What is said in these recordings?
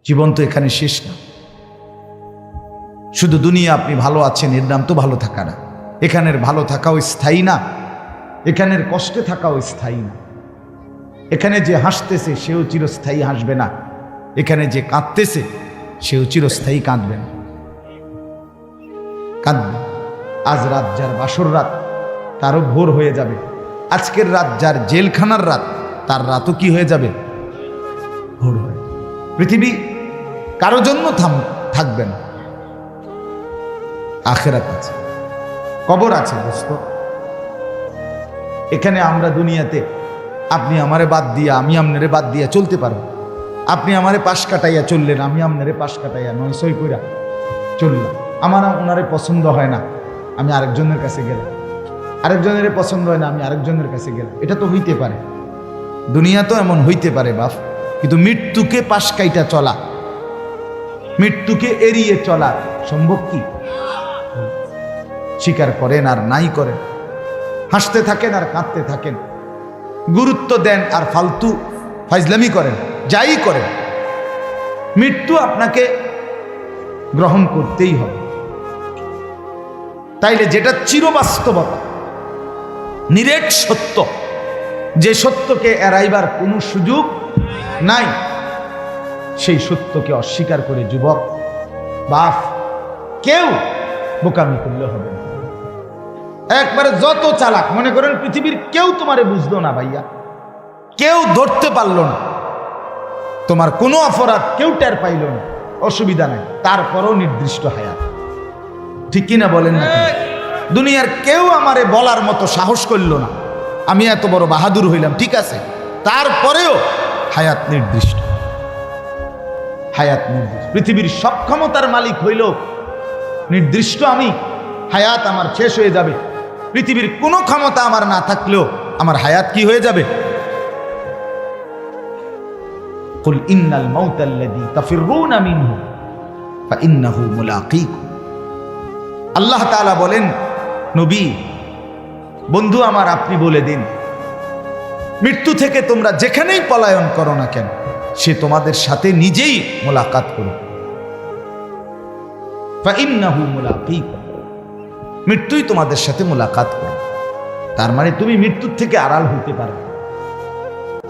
জীবন তো এখানে শেষ না। শুধু দুনিয়া আপনি ভালো আছেন এর নাম তো ভালো থাকা না। এখানের ভালো থাকাও স্থায়ী না, এখানের কষ্টে থাকাও স্থায়ী না। এখানে যে হাসতেছে সেও চিরস্থায়ী হাসবে না, এখানে যে কাঁদতেছে সেও চিরস্থায়ী কাঁদবে না, কাঁদবে। আজ রাত যার বাসর রাত তারও ভোর হয়ে যাবে। আজকের রাত যার জেলখানার রাত তার রাতও কি হয়ে যাবে? ভোর হয়ে। পৃথিবী কারো জন্য থাকবে না, আখেরাত আছে, কবর আছে দোস্ত। এখানে আমরা দুনিয়াতে আপনি আমারে বাদ দিয়া আমি আপনারে বাদ দিয়া চলতে পারবো। আপনি আমারে পাশ কাটাইয়া চললেন, আমি আপনারে পাশ কাটাইয়া নয় সই কইরা চললাম। আমার ওনারে পছন্দ হয় না, আমি আরেকজনের কাছে গেলাম। আরেকজনের পছন্দ হয় না, আমি আরেকজনের কাছে গেলাম। এটা তো হইতে পারে, দুনিয়া তো এমন হইতে পারে বাপ। কিন্তু মৃত্যুকে পাশ কাইটা চলা, মৃত্যুকে এড়িয়ে চলা সম্ভব কি? স্বীকার করেন আর নাই করেন, হাসতে থাকেন আর কাঁদতে থাকেন, গুরুত্ব দেন আর ফালতু ফাইজলামি করেন, যাই করেন, মৃত্যু আপনাকে গ্রহণ করতেই হবে। তাইলে যেটা চিরবাস্তবতা, নিরেট সত্য, যে সত্যকে এড়াইবার কোনো সুযোগ নাই, সেই সত্যকে অস্বীকার করে যুবক বাপ কেউ বোকামি করলে হবে না। একবারে যত চালাক মনে করেন পৃথিবীর কেউ তোমারে বুঝলো না ভাইয়া, কেউ ধরতে পারলো না, তোমার কোনো অপরাধ কেউ টের পাইল না, অসুবিধা নাই, তারপরও নির্দিষ্ট হায়াত। ঠিক কিনা বলেন না? দুনিয়ার কেউ আমারে বলার মতো সাহস করল না, আমি এত বড় বাহাদুর হইলাম, ঠিক আছে, তারপরেও হায়াত নির্দিষ্ট, হায়াত নির্দিষ্ট। পৃথিবীর সব ক্ষমতার মালিক হইল নির্দিষ্ট, আমি হায়াত আমার শেষ হয়ে যাবে। পৃথিবীর কোনো ক্ষমতা আমার না থাকলেও আমার হায়াত কি হয়ে যাবে? কুল ইন্নাল মাউতাল্লাযী তাফিররুনা মিনহু ফাইন্নাহু মুলাকীকুম। আল্লাহ তাআলা বলেন, নবী বন্ধু আমার আপনি বলে দিন, মৃত্যু থেকে তোমরা যেখানেই পলায়ন করো না কেন, সে তোমাদের সাথে নিজেই মোলাকাত করবে। ফাইন্নাহু মুলাকীকুম, মৃত্যুই তোমাদের সাথে মোলাকাত করবে। তার মানে তুমি মৃত্যুর থেকে আড়াল হইতে পারবে।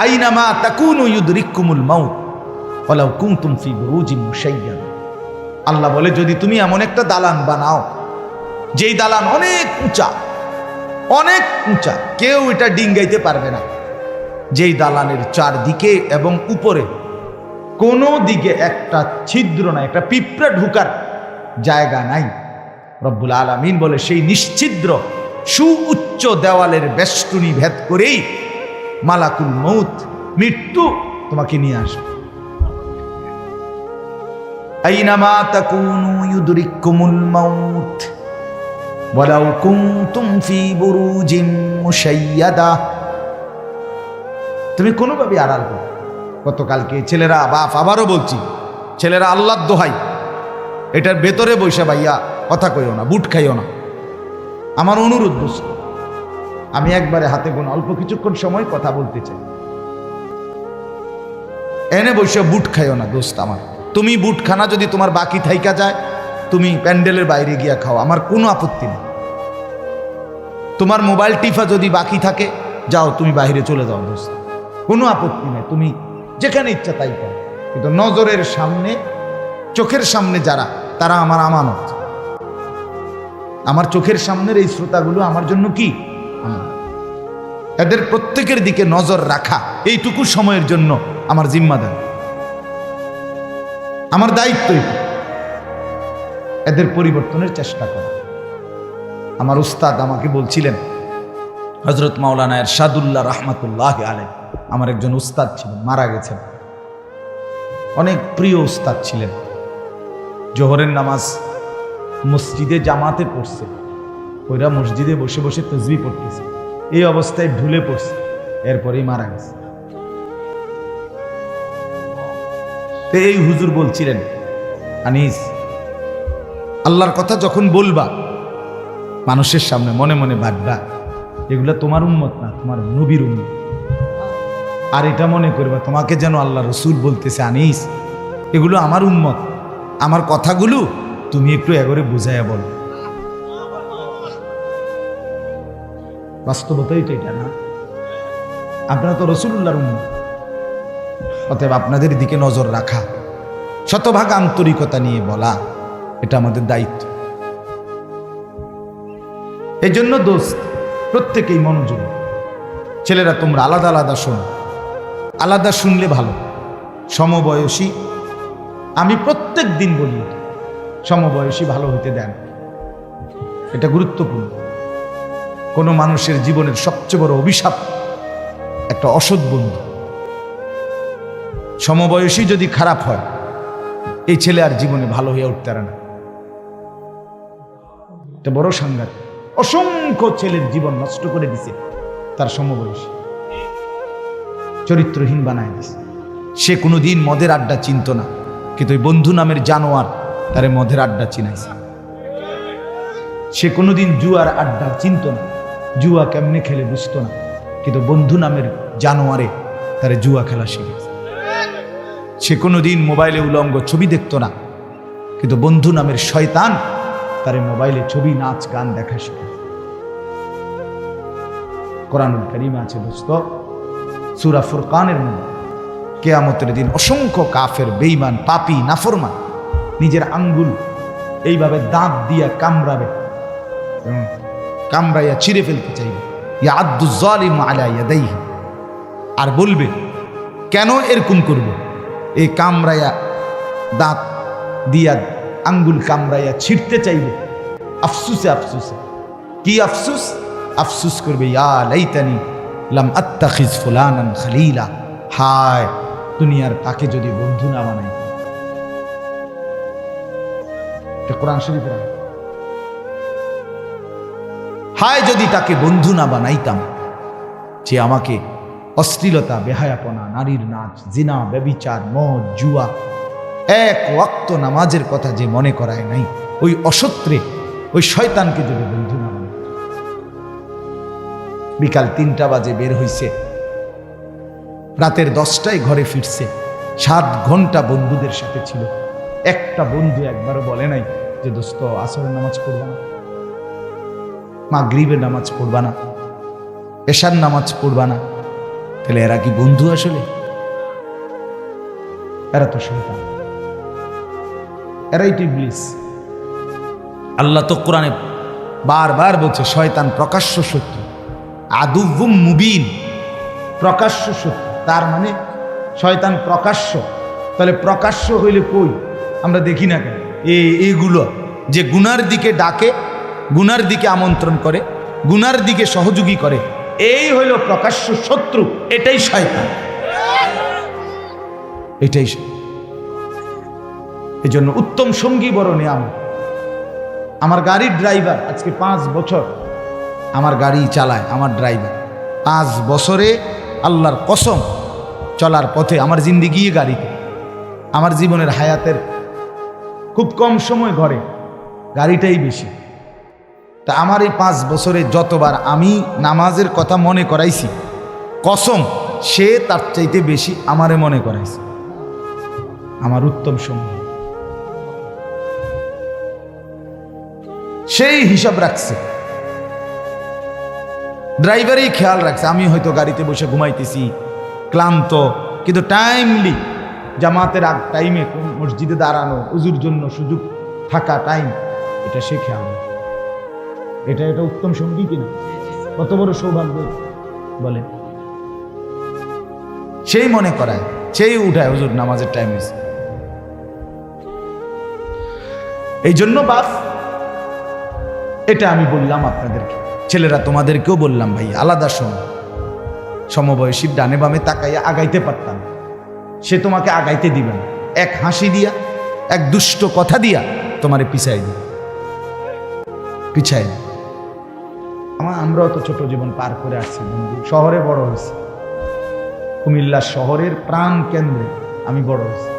আইনামা তাকুনু ইউদরিকুমুল মাউত ওয়ালাউ কুনতুম ফি বুরুজিন মুশাইয়াদা। আল্লাহ বলে, যদি তুমি এমন একটা দালান বানাও, যেই দালান অনেক উঁচা, অনেক উঁচা, কেউ এটা ডিঙ্গাইতে পারবে না, যেই দালানের চারদিকে এবং উপরে কোনো দিকে একটা ছিদ্র নাই, একটা পিঁপড়া ঢুকার জায়গা নাই, রব্বুল আলামিন বলে সেই নিশ্ছিদ্র সুউচ্চ দেওয়ালের বেষ্টনী ভেদ করেই মালাকুল মউত, মৃত্যু তোমাকে নিয়ে আসবে। আইনামা তাকুনু ইউদরিকুমুল মাউত ওয়ালাউ কুনতুম ফি বুরুজিন মুশাইয়াদা। তুমি কোনোভাবে আড়াল করো। গতকালকে ছেলেরা, বাপ আবারও বলছি, ছেলেরা আল্লাহর দোহাই এটার ভেতরে বসে ভাইয়া কথা কইও না, বুট খাইও না, আমার অনুরোধ দোস্ত। আমি একবারে হাতে গোনা অল্প কিছুক্ষণ সময় কথা বলতে চাই, এনে বসে বুট খাইও না দোস্ত আমার। তুমি বুট খানা যদি তোমার বাকি থাইকা যায়, তুমি প্যান্ডেলের বাইরে গিয়া খাও, আমার কোনো আপত্তি নেই। তোমার মোবাইল টিফা যদি বাকি থাকে, যাও তুমি বাইরে চলে যাও দোস্ত, কোনো আপত্তি নেই, তুমি যেখানে ইচ্ছা তাই করো। কিন্তু নজরের সামনে, চোখের সামনে যারা, তারা আমার আমানত। আমার চোখের সামনের এই শ্রোতাগুলো আমার জন্য কি আমানত। এদের প্রত্যেকের দিকে নজর রাখা এইটুকু সময়ের জন্য আমার জিম্মাদারি, আমার দায়িত্ব। এদের পরিবর্তনের চেষ্টা করা। আমার উস্তাদ আমাকে বলছিলেন, হযরত মাওলানা এরশাদুল্লাহ রাহমাতুল্লাহি আলাইহি, আমার একজন উস্তাদ ছিলেন, মারা গেছেন, অনেক প্রিয় উস্তাদ ছিলেন। জোহরের নামাজ মসজিদে জামাতে পড়ছে, ওইরা মসজিদে বসে বসে তাসবিহ পড়তেছে, এই অবস্থায় ঢুলে পড়ছে, এরপরেই মারা গেছে। তো এই হুজুর বলছিলেন, আনিস আল্লাহর কথা যখন বলবা মানুষের সামনে, মনে মনে ভাববা এগুলা তোমার উম্মত না, তোমার নবীর উম্মত। আর এটা মনে করবা তোমাকে যেন আল্লাহ রসুল বলতেছে, আনিস এগুলো আমার উম্মত, আমার কথাগুলো তুমি একটু এগরে বুঝাইয়া বল। বাস্তবতাই তো এটা না? আপনারা তো রাসূলুল্লাহর উম্মত, অতএব আপনাদের দিকে নজর রাখা, শতভাগ আন্তরিকতা নিয়ে বলা, এটা আমাদের দায়িত্ব। এই জন্য দোস্ত, প্রত্যেকেই মনোযোগ। ছেলেরা তোমরা আলাদা আলাদা শোনো, আলাদা শুনলে ভালো। সমবয়সী, আমি প্রত্যেক দিন বলি সমবয়সী ভালো হতে দেন, এটা গুরুত্বপূর্ণ। কোনো মানুষের জীবনের সবচেয়ে বড় অভিশাপ একটা অসৎ বন্ধু। সমবয়সী যদি খারাপ হয়, এই ছেলে আর জীবনে ভালো হয়ে উঠতে পারে না। এটা বড় সাংঘাতিক। অসংখ্য ছেলের জীবন নষ্ট করে দিছে তার সমবয়সী, চরিত্রহীন বানায় দিছে। সে কোনোদিন মদের আড্ডা চিনত না, কিন্তু ওই বন্ধু নামের জানোয়ার তারে মদের আড্ডা চিনাইছে। সে কোনোদিন জুয়ার আড্ডা চিনত না, জুয়া কেমনে খেলে বুঝতো না, কিন্তু বন্ধু নামের জানোয়ারে তারে জুয়া খেলা শিখেছে। সে কোনোদিন মোবাইলে উলঙ্গ ছবি দেখতো না, কিন্তু বন্ধু নামের শয়তান তারে মোবাইলে ছবি, নাচ, গান দেখা শিখেছে। কোরআনুল কারীমে আছে দোস্ত, সূরা ফুরকানের মধ্যে কিয়ামতের দিন অসংখ্য কাফের, বেঈমান, পাপী, নাফরমান নিজের আঙ্গুল এইভাবে দাঁত দিয়া কামড়াবে, কামড়াইয়া ছিঁড়ে ফেলতে চাইবে। ইয়াদু যালিমু আলা ইয়াদাইহি, আর বলবে কেন এরকম করবে? এই কামড়াইয়া দাঁত দিয়া আঙ্গুল কামড়াইয়া ছিঁড়তে চাইবে, আফসুসে আফসুসে। কি আফসুস? আফসুস করবে, ইয়া লাইতানি লাম আত্তাখিজ ফুলানান খলিলা, হায় দুনিয়ার তাকে যদি বন্ধু না বানাই। এটা কোরআন শরীফের আয়াত। হায় যদি তাকে বন্ধু না বানাইতাম, যে আমাকে অশ্লীলতা, বেহায়াপনা, নারীর নাচ, জিনা, ব্যভিচার, মদ, জুয়া, এক ওয়াক্ত নামাজের কথা যে মনে করায় নাই, ওই অসত্রে, ওই শয়তানকে যদি বন্ধু না বানাই। বিকাল ৩টা বাজে বের হইছে, রাতের 10টায় ঘরে ফিরছে, 7 ঘন্টা বন্ধুদের সাথে ছিল। একটা বন্ধু একবারও বলে নাই যে দোস্ত আসরের নামাজ পড়বা না, মাগরিবের নামাজ পড়বা না, এশার নামাজ পড়বা না। তাহলে এরা কি বন্ধু আসলে? এরা তো শয়তান, এরাই তো ইবলিস। আল্লাহ তো কোরআনে বারবার বলছে শয়তান প্রকাশ্য শত্রু, আদুউম মুবিন, প্রকাশ্য শত্রু। তার মানে শয়তান প্রকাশ্য। তাহলে প্রকাশ্য হইলে কই আমরা দেখি না কেন? এইগুলো যে গুনার দিকে ডাকে, গুনার দিকে আমন্ত্রণ করে, গুনার দিকে সহযোগী করে, এই হইল প্রকাশ্য শত্রু। এটাই শয়তান, এটাই। এই জন্য উত্তম সঙ্গী বড় নিয়ামত। আমার গাড়ির ড্রাইভার আজকে 5 বছর আমার গাড়ি চালায়, আমার ড্রাইভার 5 বছরে আল্লাহর কসম চলার পথে, আমার জিন্দিগি গাড়িতে, আমার জীবনের হায়াতের খুব কম সময় ঘরে গাড়িটাই বেশি। তা আমার এই 5 বছরে যতবার আমি নামাজের কথা মনে করাইছি, কসম সে তার চাইতে বেশি আমারে মনে করাইছে। আমার উত্তম সঙ্গী, সেই হিসাব রাখছে, ড্রাইভারই খেয়াল রাখছে। আমি হয়তো গাড়িতে বসে ঘুমাইতেছি, ক্লান্ত, কিন্তু টাইমলি জামাতের টাইমে মসজিদে দাঁড়ানো, উজুর জন্য সুযোগ থাকা টাইম, এটা সে খেয়াল রাখে। এটা উত্তম সঙ্গী কিনা? কত বড় সৌভাগ্য বলে। সেই মনে করায়, সেই উঠায় হুজুর নামাজের টাইম হয়েছে। এই জন্য বাপ, এটা আমি বললাম আপনাদেরকে, ছেলেরা তোমাদেরকেও বললাম, ভাই আলাদা শোনো। সমবয়সীর ডানে বামে তাকাইয়া আগাইতে পারতাম, সে তোমাকে আগাইতে দিবে না। এক হাসি দিয়া, এক দুষ্ট কথা দিয়া তোমারে পিছাই দিবে, পিছাই। আমরাও তো ছোট জীবন পার করে আসছি বন্ধু, শহরে বড় হয়েছি, কুমিল্লা শহরের প্রাণ কেন্দ্রে আমি বড় হয়েছি।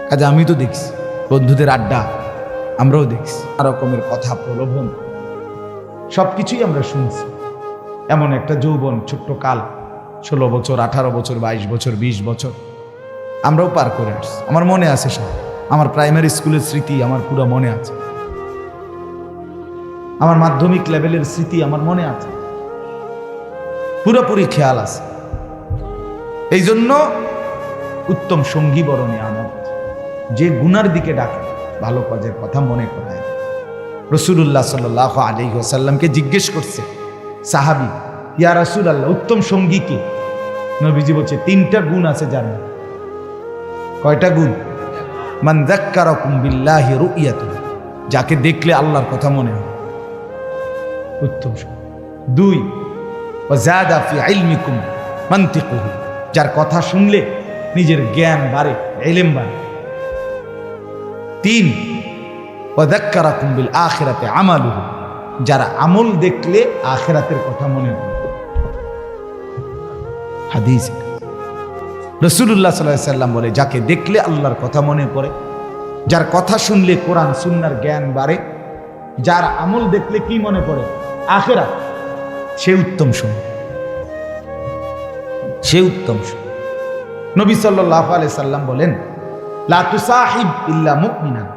কাজে আমি তো দেখছি বন্ধুদের আড্ডা, আমরাও দেখছি রকমের কথা, প্রলোভন, সবকিছুই আমরা শুনছি। এমন একটা যৌবন, ছোট্ট কাল, 16 বছর, 18 বছর, 22 বছর, 20 বছর, আমরাও পার করে আসছি, আমার মনে আছে সব। আমার প্রাইমারি স্কুলের স্মৃতি আমার পুরো মনে আছে, আমার মাধ্যমিক লেভেলের স্মৃতি আমার মনে আছে, পুরোপুরি খেয়াল আছে। এই জন্য উত্তম সঙ্গী বড় নিয়ামত, যে গুনার দিকে ডাকে, ভালো কাজের কথা মনে করায়। রাসূলুল্লাহ সাল্লাল্লাহু আলাইহি ওয়াসাল্লামকে জিজ্ঞেস করছে সাহাবী, ইয়া রাসূলুল্লাহ, উত্তম সঙ্গী কি? নবীজি বলছে 3টা গুণ আছে যার মধ্যে। কয়টা গুণ? মান যাক্কারাকুম বিল্লাহি রুইয়াতু, যাকে দেখলে আল্লাহর কথা মনে হয়, উত্তম সঙ্গী। 2, ওয়া যাদা ফি ইলমিকুম মানতিকুহু, যার কথা শুনলে নিজের জ্ঞান বাড়ে, ইলম বাড়ে। 3, ওয়া যাক্কারাকুম বিল আখিরাতি আমালুহু, যারা আমল দেখলে আখিরাতের কথা মনে হয়। হাদিস রাসূলুল্লাহ সাল্লাল্লাহু আলাইহি ওয়াসাল্লাম বলে, যাকে দেখলে আল্লাহর কথা মনে পড়ে, যার কথা শুনলে কোরআন সুন্নাহর জ্ঞান বাড়ে, যার আমল দেখলে কি মনে পড়ে? আখিরাত, সে উত্তম সঙ্গী, সে উত্তম সঙ্গী। নবী সাল্লাল্লাহু আলাইহি সাল্লাম বলেন, লা তুসাহিব ইল্লা মুমিনান,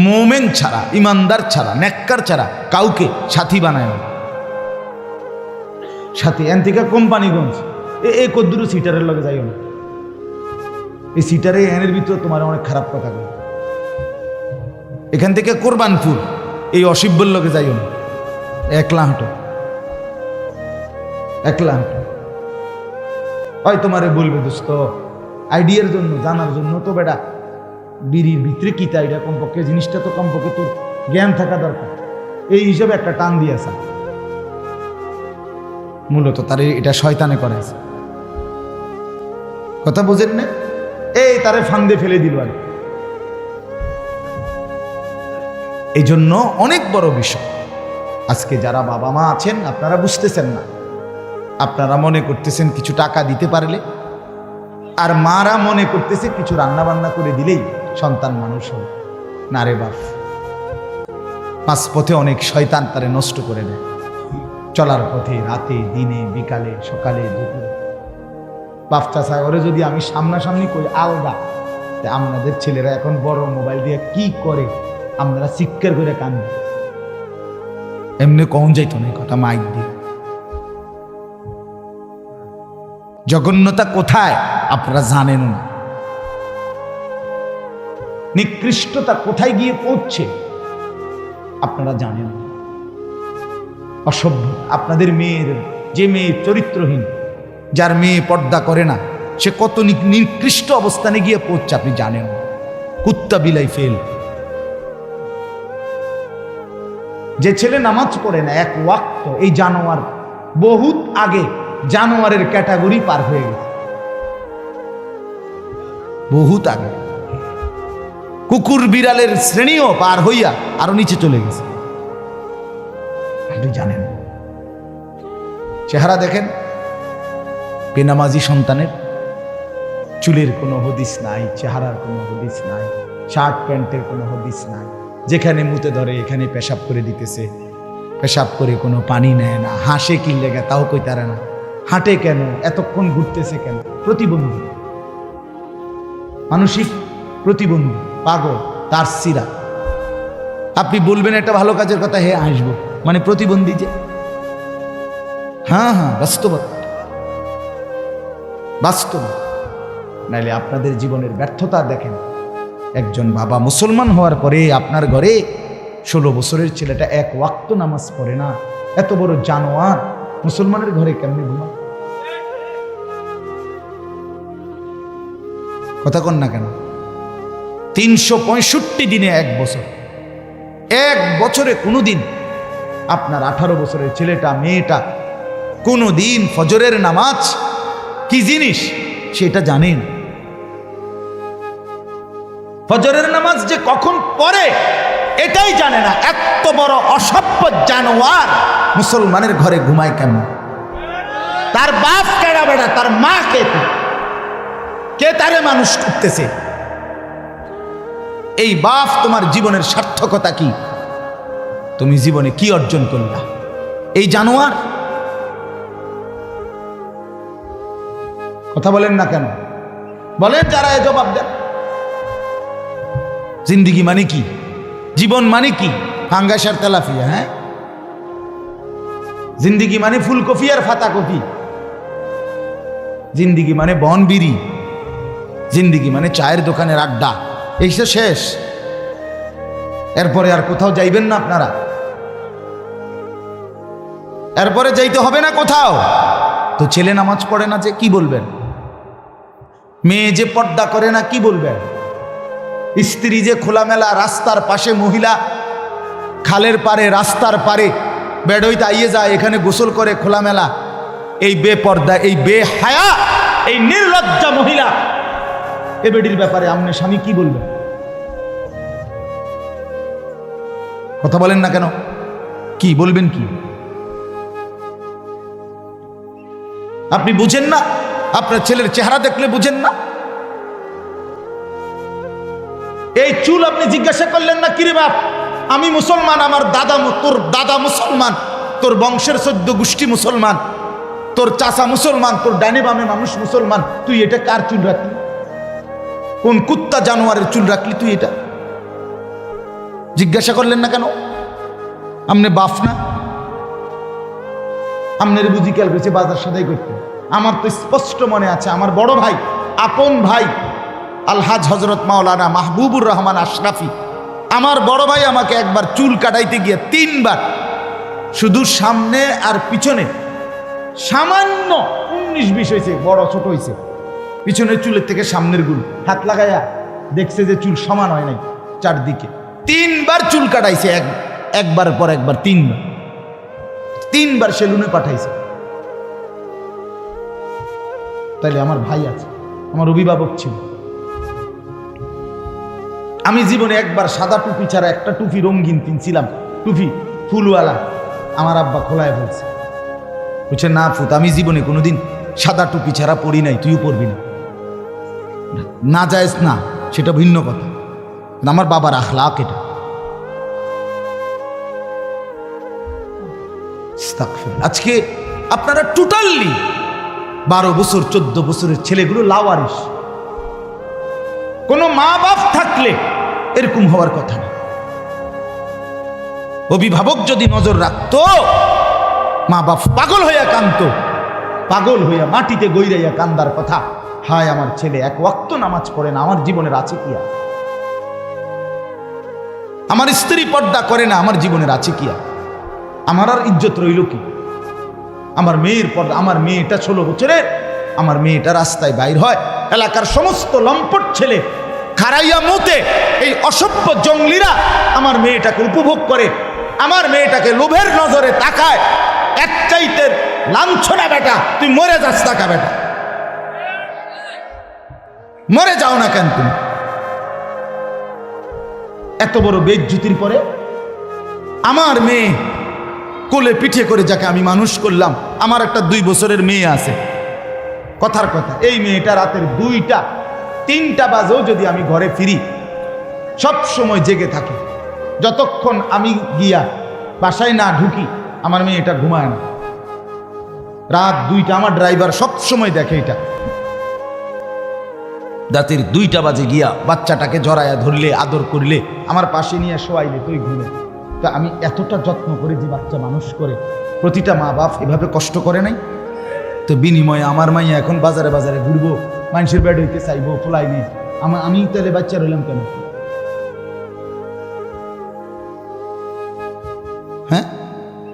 মুমিন ছাড়া, ইমানদার ছাড়া, নেককার ছাড়া কাউকে সাথী বানায় না। সাথী এনতিকা কোম্পানিগঞ্জ এই কদ্দুরু সিটারের লগে যাইও না, এই সিটারে এনের ভিতরে তোমার অনেক খারাপ কথা বলে। এখান থেকে কোরবানপুর এই অসিব্বর লগে যাইও না, একলা হাঁটো, একলা হাঁটো। হয় তোমারে বলবে দোস্ত আইডিয়ার জন্য, জানার জন্য তো বেটা বিড়ির ভিতরে কি তা, এটা কমপক্ষে জিনিসটা তো কমপক্ষে তোর জ্ঞান থাকা দরকার, এই হিসাবে একটা টান দিয়েছে। মূলত তার এটা শয়তানে করেছে, কথা বোঝেন না? এই তারে ফান্দে ফেলে দিল আর। এই জন্য অনেক বড় বিষয়। আজকে যারা বাবা মা আছেন, আপনারা বুঝতেছেন না, আপনারা মনে করতেছেন কিছু টাকা দিতে পারলে, আর মারা মনে করতেছে কিছু রান্না বান্না করে দিলেই সন্তান মানুষ হবে। না রে বাপ, মাঝপথে অনেক শয়তান তারে নষ্ট করে দেয়, চলার পথে, রাতে, দিনে, বিকালে, সকালে, দুপুরে। বাপ চাচা ওরে যদি আমি সামনাসামনি করি আলগা, আপনাদের ছেলেরা এখন বড় মোবাইল দিয়ে কি করে, আপনারা চিৎকার করে কান্দে। এমনি কখন যাইতো না কথা, মাইক দিয়ে। জঘন্যতা কোথায় আপনারা জানেন না, নিকৃষ্টতা কোথায় গিয়ে পৌঁছছে আপনারা জানেন না। অসভ্য আপনাদের মেয়ের, যে মেয়ে চরিত্রহীন, যার মেয়ে পর্দা করে না, সে কত নিকৃষ্ট অবস্থানে গিয়ে পৌঁছছে আপনি জানেন না। কুত্তা বিলাই ফেল। যে ছেলে নামাজ পড়ে না এক ওয়াক্ত, এই জানোয়ার বহুত আগে জানোয়ারের ক্যাটাগরি পার হয়ে গেছে, বহুত আগে। কুকুর বিড়ালের শ্রেণীও পার হইয়া আরো নিচে চলে গেছে, আপনি জানেন। চেহারা দেখেন বেনামাজি সন্তানের, চুলের কোনো হদিস নাই, চেহারার কোনো হদিস নাই, শার্ট প্যান্টের কোনো হদিস নাই, যেখানে মুতে ধরে এখানে পেশাব করে দিতেছে, পেশাব করে কোনো পানি নেয় না, হাসে কি লেগে তাও কইতারে না, হাঁটে কেন, এতক্ষণ ঘুরতেছে কেন, প্রতিবন্ধী, মানসিক প্রতিবন্ধী, পাগল, তার সিরা। আপনি বলবেন একটা ভালো কাজের কথা, হে আসবো, মানে প্রতিবন্ধী যে। হ্যাঁ হ্যাঁ, বাস্তবতা, বাস্তব। নাইলে আপনাদের জীবনের ব্যর্থতা দেখেন। একজন বাবা মুসলমান হওয়ার পরে আপনার ঘরে 16 বছরের ছেলেটা এক ওয়াক্ত নামাজ পড়ে না, এত বড় জানোয়ার মুসলমানের ঘরে কেমনে ঘুমা? কথা কন না কেন? 365 দিনে এক বছর, এক বছরে কোনোদিন আপনার 18 বছরের ছেলেটা, মেয়েটা কোনোদিন ফজরের নামাজ কি জিনিস সেটা জানেন? ফজরের নামাজ যে কখন পড়ে এটাই জানে না। এত বড় অসভ্য জানোয়ার মুসলমানের ঘরে ঘুমায় কেমন? তার বাপ কেডা বেড়া, তার মা কে তারে মানুষ করতেছে? এই বাপ তোমার জীবনের সার্থকতা কি? তুমি জীবনে কি অর্জন করলা? এই জানোয়ার কথা বলেন না কেন? বলেন, যারা এ জবাব দেন। জিন্দিগি মানে কি? জীবন মানে কি? ফাঙ্গাসার তেলাফিয়া? হ্যাঁ, জিন্দিগি মানে ফুলকপি আর ফাতাকপি? জিন্দিগি মানে বনবিড়ি? জিন্দিগি মানে চায়ের দোকানের আড্ডা? এই তো শেষ, এরপরে আর কোথাও যাইবেন না আপনারা? এরপরে যাইতে হবে না কোথাও। তো ছেলে নামাজ পড়ে না যে কি বলবেন? মেয়ে যে পর্দা করে না কি বলবেন? স্ত্রী যে খোলামেলা রাস্তার পাশে, মহিলা খালের পারে, রাস্তার পারে বেড়ইতে আইয়ে যায়, এখানে গোসল করে খোলামেলা, এই বেপর্দা, এই বেহায়া, এই নির্লজ্জা মহিলা, এ বেডির ব্যাপারে আপনি স্বামী কি বলবেন? কথা বলেন না কেন? কি বলবেন? কি আপনি বুঝেন না? আপনার ছেলের চেহারা দেখলে বুঝেন না? এই চুল আপনি জিজ্ঞাসা করলেন না, কিরে বাপ আমি মুসলমান, আমার দাদা, তোর দাদা মুসলমান, তোর বংশের 14 গোষ্ঠী মুসলমান, তোর চাচা মুসলমান, তোর ডানে বামে মানুষ মুসলমান, তুই এটা কার চুল রাখলি? কোন কুত্তা জানোয়ারের চুল রাখলি তুই? এটা জিজ্ঞাসা করলেন না কেন? আমনে বাপ না? আমনের বুঝি খেয়াল করেছে বাজার সদাই করতে? আমার তো স্পষ্ট মনে আছে, আমার বড় ভাই, আপন ভাই আলহাজ হজরত মাওলানা মাহবুবুর রহমান আশরাফি, আমার বড় ভাই আমাকে একবার চুল কাটাইতে গিয়ে 3 বার, শুধু সামনে আর পিছনে সামান্য 19-20 হয়েছে, বড় ছোট হয়েছে, পিছনের চুলের থেকে সামনের গুলো হাত লাগাইয়া দেখছে যে চুল সমান হয় নাই, চারদিকে 3 বার চুল কাটাইছে, একবার পর একবার 3 বার সেলুনে পাঠাইছে। তাইলে আমার ভাই আছে, আমার অভিভাবক ছিল। আমি জীবনে একবার সাদা টুপি ছাড়া একটা টুপি রঙিন কিনছিলাম, টুপি ফুলওয়ালা, আমার আব্বা খোলায় বলছে, বুঝছে না ফুত, আমি জীবনে কোনোদিন সাদা টুপি ছাড়া পরি নাই, তুইও পরবি না। না যায়জ না, সেটা ভিন্ন কথা, আমার বাবার আখলাক এটা। আজকে আপনারা টোটালি 12 বছর 14 বছরের ছেলেগুলো লাওয়ারিস। কোনো মা বাপ থাকলে এরকম হওয়ার কথা না। অভিভাবক যদি নজর রাখতো, মা বাপ পাগল হইয়া কাঁদতো, পাগল হইয়া মাটিতে গইরাইয়া কান্দার কথা, হায় আমার ছেলে 1 ওয়াক্ত নামাজ পড়ে না, আমার জীবনের আছে কি আর? আমার স্ত্রী পর্দা করে না, আমার জীবনের আছে কি আর? আমার আর ইজ্জত রইল কি? আমার মেয়ের পর্দা, আমার মেয়েটা 16 বছরের, আমার মেয়েটা রাস্তায় বাইর হয়, এলাকার সমস্ত লম্পট ছেলে খারাইয়া মুতে, এই অসভ্য জঙ্গলিরা আমার মেয়েটাকে উপভোগ করে, আমার মেয়েটাকে লোভের নজরে তাকায়। এক চাইতে লাঞ্ছনা বেটা, তুই মরে যাস টাকা বেটা, মরে যাও না কেন তুমি? এত বড় বেইজ্জতির পরে আমার মেয়ে কোলে পিঠে করে, যাকে আমি মানুষ করলাম, আমার একটা 2 বছরের মেয়ে আছে, কথার কথা, এই মেয়েটা রাতের 2টা 3টা বাজেও যদি আমি ঘরে ফিরি, সব সময় জেগে থাকে। যতক্ষণ আমি গিয়া বাসায় না ঢুকি, আমার মেয়েটা ঘুমায় না। রাত 2টা, আমার ড্রাইভার সব সময় দেখে এটা, রাতের 2টা বাজে গিয়া বাচ্চাটাকে জড়ায়া ধরলে, আদর করলে, আমার পাশে নিয়ে শোয়াইলে তুই ঘুমে। তা আমি এতটা যত্ন করে যে বাচ্চা মানুষ করে, প্রতিটা মা বাপ এভাবে কষ্ট করে নাই? তো বিনিময়ে আমার মাইয়া এখন বাজারে বাজারে ঘুরবো, মানুষের বেড হইতে চাইবো, ফোলাই নেই, আমি তাহলে বাচ্চা রইলাম কেন? হ্যাঁ,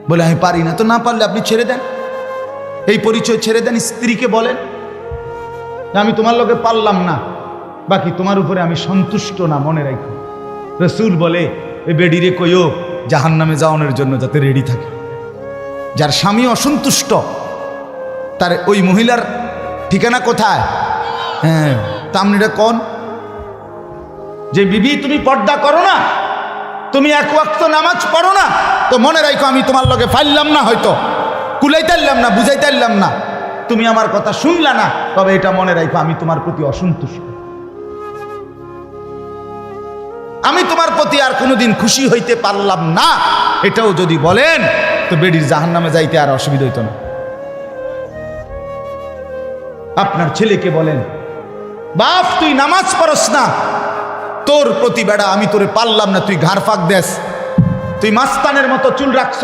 বলে আমি পারি না। তো না পারলে আপনি ছেড়ে দেন, এই পরিচয় ছেড়ে দেন, স্ত্রীকে বলেন আমি তোমার লোকে পারলাম না, বাকি তোমার উপরে আমি সন্তুষ্ট না, মনে রাখো। রসুল বলে এ বেডিরে কইও জাহান্নামে যাওয়ানোর জন্য যাতে রেডি থাকে। যার স্বামী অসন্তুষ্ট, তার ওই মহিলার ঠিকানা কোথায়? হ্যাঁ, তা আপনি এটা কোন যে বিবি তুমি পর্দা করো না, তুমি 1 ওয়াক্ত নামাজ পড়ো না, তো মনে রাখো আমি তোমার লগে ফাইলাম না, হয়তো কুলাইতাইলাম না, বুঝাইতাইলাম না, তুমি আমার কথা শুনলা না, তবে এটা মনে রাখো আমি তোমার প্রতি অসন্তুষ্ট, আমি তোমার প্রতি আর কোনোদিন খুশি হইতে পারলাম না। এটাও যদি বলেন তো বেডির জাহান্নামে যাইতে আর অসুবিধা হইতো না। আপনার ছেলেকে বলেন বাপ তুই নামাজ পড়স না, তোর প্রতি বেড়া আমি তোরে পারলাম না, তুই ঘাড় ফাঁক দেস, তুই মাস্তানের মতো চুল রাখছ,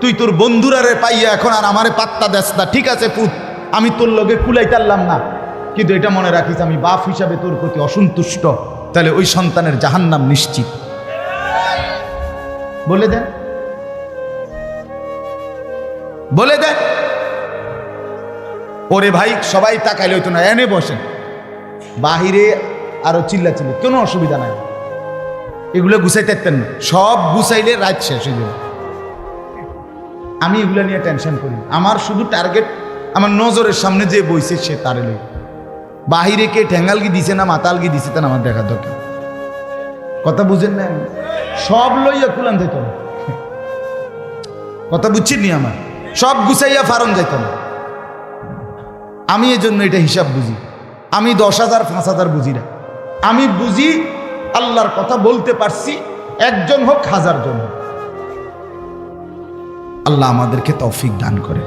তুই তোর বন্ধুরারে পাইয়া এখন আর আমারে পাত্তা দেস না, ঠিক আছে পুত, আমি তোর লগে কুলাইতারলাম না, কিন্তু এটা মনে রাখিস আমি বাপ হিসাবে তোর প্রতি অসন্তুষ্ট, তাহলে ওই সন্তানের জাহান্নাম নিশ্চিত। বলে দেন, বলে দেন। ওরে ভাই সবাই তাকাইলে হইতো না, এনে বসেন, বাহিরে আরো চিল্লাচিল্লি, কোনো অসুবিধা নাই, এগুলো গুছাইতে পারতেন না, সব গুছাইলে রাত শেষ হয়ে যাবে। আমি এগুলো নিয়ে টেনশন করি, আমার শুধু টার্গেট আমার নজরের সামনে যে বইছে সে তারে লই, বাহিরে কে ঠ্যাঙ্গালগি দিছে না মাতালগি দিছে তা আমার দেখা দরকার। কথা বুঝেন না? সব লইয়া কুলান যেত না, কথা বুঝছেন নি? আমার সব গুছাইয়া ফারন যাইত না। আমি এই জন্য এটা হিসাব বুঝি, আমি 10,000 5,000 বুঝি না, আমি বুঝি আল্লাহর কথা বলতে পারছি, একজন হোক 1000 জন হোক। আল্লাহ আমাদেরকে তৌফিক দান করে।